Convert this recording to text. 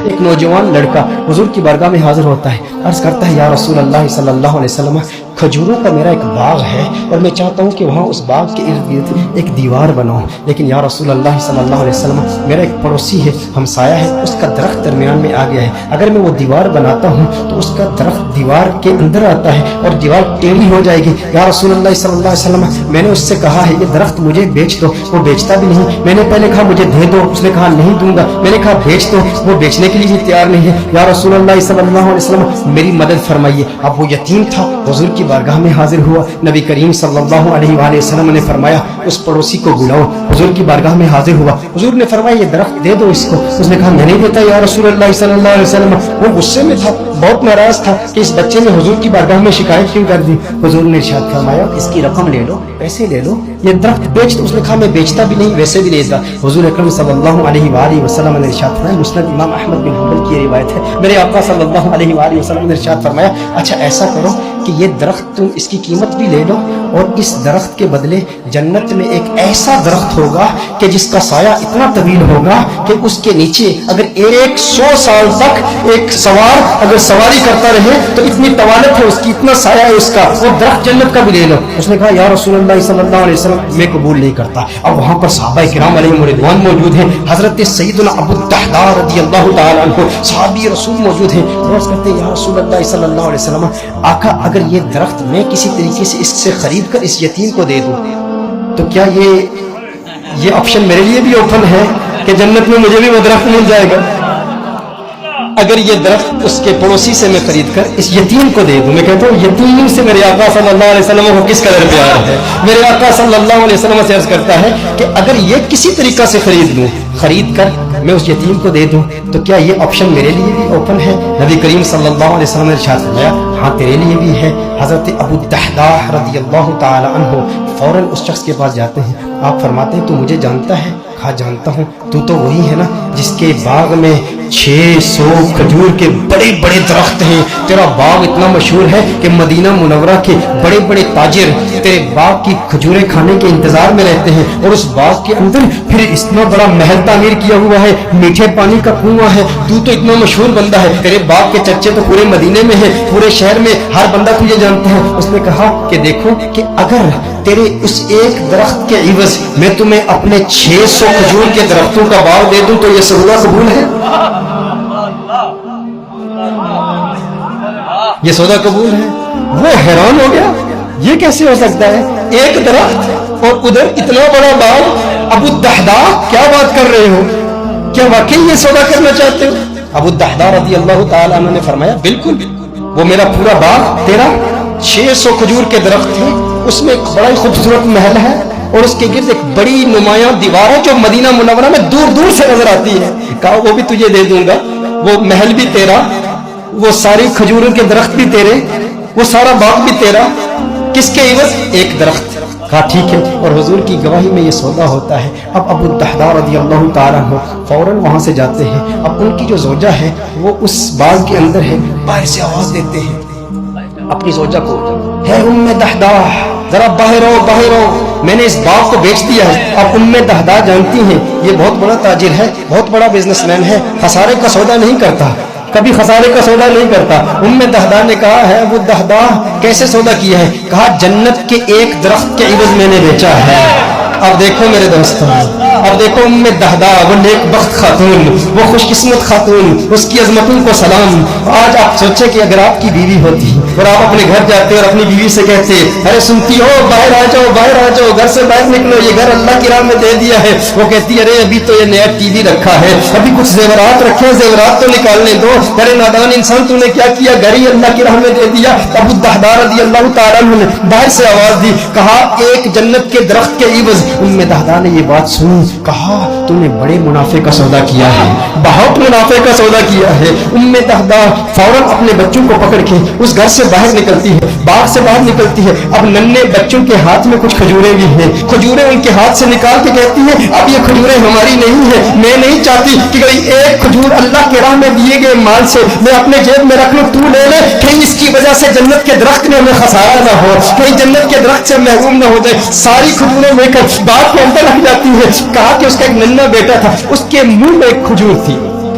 ایک نوجوان لڑکا حضور کی بارگاہ میں حاضر ہوتا ہے، عرض کرتا ہے یا رسول اللہ صلی اللہ علیہ وسلم کھجوروں کا میرا ایک باغ ہے اور میں چاہتا ہوں کہ وہاں اس باغ کے ارد گرد ایک دیوار بناؤں، لیکن یا رسول اللہ صلی اللہ علیہ وسلم میرا ایک پڑوسی ہے، ہمسایہ ہے، اس کا درخت درمیان میں آ گیا ہے، اگر میں وہ دیوار بناتا ہوں تو اس کا درخت دیوار کے اندر آتا ہے اور دیوار ٹیڑھی ہو جائے گی، یا رسول اللہ صلی اللہ علیہ وسلم میں نے اس سے کہا ہے یہ درخت مجھے بیچ دو، وہ بیچتا بھی نہیں، میں نے پہلے کہا مجھے دے دو، اس نے کہا نہیں دوں گا، میں نے کہا بیچ دو، وہ بیچنے کے لیے بھی تیار نہیں ہے، یا رسول اللہ صلی اللہ علیہ وسلم میری مدد فرمائیے۔ اب وہ یتیم تھا، حضور کی بارگاہ میں حاضر ہوا، نبی کریم صلی اللہ علیہ وآلہ وسلم نے فرمایا اس پڑوسی کو بلاؤ، حضور کی بارگاہ میں حاضر ہوا، حضور نے فرمایا یہ درخت دے دو اس کو، اس نے کہا میں نہیں دیتا یا رسول اللہ صلی اللہ علیہ وسلم، وہ غصے میں تھا، بہت ناراض تھا کہ اس بچے نے حضور کی بارگاہ میں شکایت کیوں کر دی، حضور نے ارشاد فرمایا اس کی رقم لے لو، پیسے لے لو، یہ درخت بیچ دو، اس نے کہا میں بیچتا بھی نہیں ویسے بھی نہیں دیتا، حضور اکرم صلی اللہ علیہ وآلہ وسلم نے ارشاد فرمایا، مسند امام احمد بن حنبل کی روایت ہے، میرے آقا صلی اللہ علیہ وآلہ وسلم نے ارشاد فرمایا اچھا ایسا کرو کہ یہ درخت تم اس کی قیمت بھی لے لو اور اس درخت کے بدلے جنت میں ایک ایسا درخت ہوگا کہ جس کا سایہ اتنا طویل ہوگا کہ اس کے نیچے اگر 100 سال تک ایک سوار اگر سواری کرتا رہے تو اتنی طوالت ہے اس کی، اتنا سایہ ہے اس کا، وہ درخت جنت کا بھی لے لو۔ اس نے کہا یا رسول اللہ صلی اللہ علیہ وسلم میں قبول نہیں کرتا۔ اب وہاں پر صحابہ کرام علیہم رضوان موجود ہیں، حضرت سیدنا ابو الدحداء رضی اللہ تعالی عنہ صحابی رسول موجود ہیں، عرض کرتے ہیں یا رسول اللہ صلی اللہ علیہ وسلم آقا اگر یہ درخت میں کسی طریقے سے اس سے خرید کر اس یتیم کو دے دوں تو کیا یہ آپشن میرے لیے بھی اوپن ہے کہ جنت میں مجھے بھی وہ درخت مل جائے گا؟ اگر یہ درخت اس کے پڑوسی سے میں خرید کر اس یتیم کو دے دوں، میں کہتا ہوں یتیم سے میرے آقا صلی اللہ علیہ وسلم کو کس قدر پیار ہے، میرے آقا صلی اللہ علیہ وسلم سے عرض کرتا ہے کہ اگر یہ کسی طریقہ سے خرید لوں، خرید کر میں اس یتیم کو دے دوں تو کیا یہ آپشن میرے لیے بھی اوپن ہے؟ نبی کریم صلی اللہ علیہ وسلم نے ارشاد فرمایا ہاں تیرے لیے بھی ہے۔ حضرت ابو الدحداء رضی اللہ تعالی عنہ فوراً اس شخص کے پاس جاتے ہیں، آپ فرماتے ہیں تو مجھے جانتا ہے؟ کہا جانتا ہوں، تو وہی ہے نا جس کے باغ میں 600 کھجور کے بڑے بڑے درخت ہیں، تیرا باغ اتنا مشہور ہے کہ مدینہ منورہ کے بڑے بڑے تاجر تیرے باغ کی کھجوریں کھانے کے انتظار میں رہتے ہیں، اور اس باغ کے اندر پھر اتنا بڑا محل تعمیر کیا ہوا ہے، میٹھے پانی کا کنواں ہے، تو اتنا مشہور بندہ ہے، تیرے باغ کے چرچے تو پورے مدینے میں ہیں، پورے شہر میں ہر بندہ تجھے جانتا ہے۔ اس نے کہا کہ دیکھو کہ اگر تیرے اس ایک درخت کے عوض میں تمہیں اپنے 600 کھجور کے درختوں کا باغ دے دوں تو یہ سودا قبول ہے؟ یہ سودا قبول ہے؟ وہ حیران ہو گیا، یہ کیسے ہو سکتا ہے؟ ایک درخت اور ادھر اتنا بڑا باغ۔ ابو الدحداء کیا بات کر رہے ہو؟ کیا واقعی یہ سودا کرنا چاہتے ہو؟ ابو الدحداء رضی اللہ تعالی عنہ نے فرمایا بالکل، وہ میرا پورا باغ تیرا 600 کھجور کے درخت ہیں، اس میں ایک بڑا ہی خوبصورت محل ہے اور اس کے گرد ایک بڑی نمایاں دیوار ہے جو مدینہ منورہ میں دور دور سے نظر آتی ہے۔ کہا وہ بھی تجھے دے دوں گا، وہ محل بھی تیرا، وہ ساری کھجوروں کے درخت بھی تیرے، وہ سارا باغ بھی تیرا، کس کے عوض؟ ایک درخت۔ کہا ٹھیک ہے، اور حضور کی گواہی میں یہ سودا ہوتا ہے۔ اب ابو الدحداء رضی اللہ تعالیٰ عنہ فوراً وہاں سے جاتے ہیں، اب ان کی جو زوجہ ہے وہ اس باغ کے اندر ہے، باہر سے آواز دیتے ہیں اپنی زوجہ کو، ہے ام دحداء ذرا باہر آؤ باہر آؤ، میں نے اس باغ کو بیچ دیا ہے۔ اب ام دحداء جانتی ہیں یہ بہت بڑا تاجر ہے، بہت بڑا بزنس مین ہے، خسارے کا سودا نہیں کرتا، کبھی خسارے کا سودا نہیں کرتا۔ ام دحداء نے کہا ہے ابو الدحداء کیسے سودا کیا ہے؟ کہا جنت کے ایک درخت کے عوض میں نے بیچا ہے۔ اب دیکھو میرے دوستوں، اب دیکھو ام دحداء وہ نیک بخت خاتون، وہ خوش قسمت خاتون، اس کی عظمتوں کو سلام۔ آج آپ سوچیں کہ اگر آپ کی بیوی ہوتی اور آپ اپنے گھر جاتے اور اپنی بیوی سے کہتے ارے سنتی ہو باہر آ جاؤ باہر آ جاؤ، گھر سے باہر نکلو، یہ گھر اللہ کی راہ میں دے دیا ہے، وہ کہتی ارے ابھی تو یہ نیا ٹی وی رکھا ہے، ابھی کچھ زیورات رکھے ہیں، زیورات تو نکالنے دو، ارے نادان انسان تو نے کیا کیا، گھر ہی اللہ کی راہ میں دے دیا۔ ابو الدحداء رضی اللہ تعالیٰ عنہ نے باہر سے آواز دی، کہا ایک جنت کے درخت کے عوض۔ ام دحداء نے یہ بات سنی، کہا تم نے بڑے منافع کا سودا کیا ہے، بہت منافع کا سودا کیا ہے۔ ام دحداء فوراً اپنے بچوں کو پکڑ کے اس گھر سے باہر نکلتی ہے، باغ سے باہر نکلتی ہے۔ اب ننھے بچوں کے ہاتھ میں کچھ کھجوریں بھی ہیں، کھجوریں ان کے ہاتھ سے نکال کے کہتی ہے اب یہ کھجوریں ہماری نہیں ہیں، میں نہیں چاہتی کہ ایک کھجور اللہ کے راہ میں دیے گئے مال سے میں اپنے جیب میں رکھ لوں، تو لے لے، کہیں اس کی وجہ سے جنت کے درخت میں ہمیں خسارہ نہ ہو، کہیں جنت کے درخت سے محروم نہ ہو جائے۔ ساری کھجوریں لے کر باغ کے اندر رکھ جاتی ہے۔ کہا کہ اس کا ایک ننھا بیٹا تھا، اس کے منہ میں ایک کھجور تھی،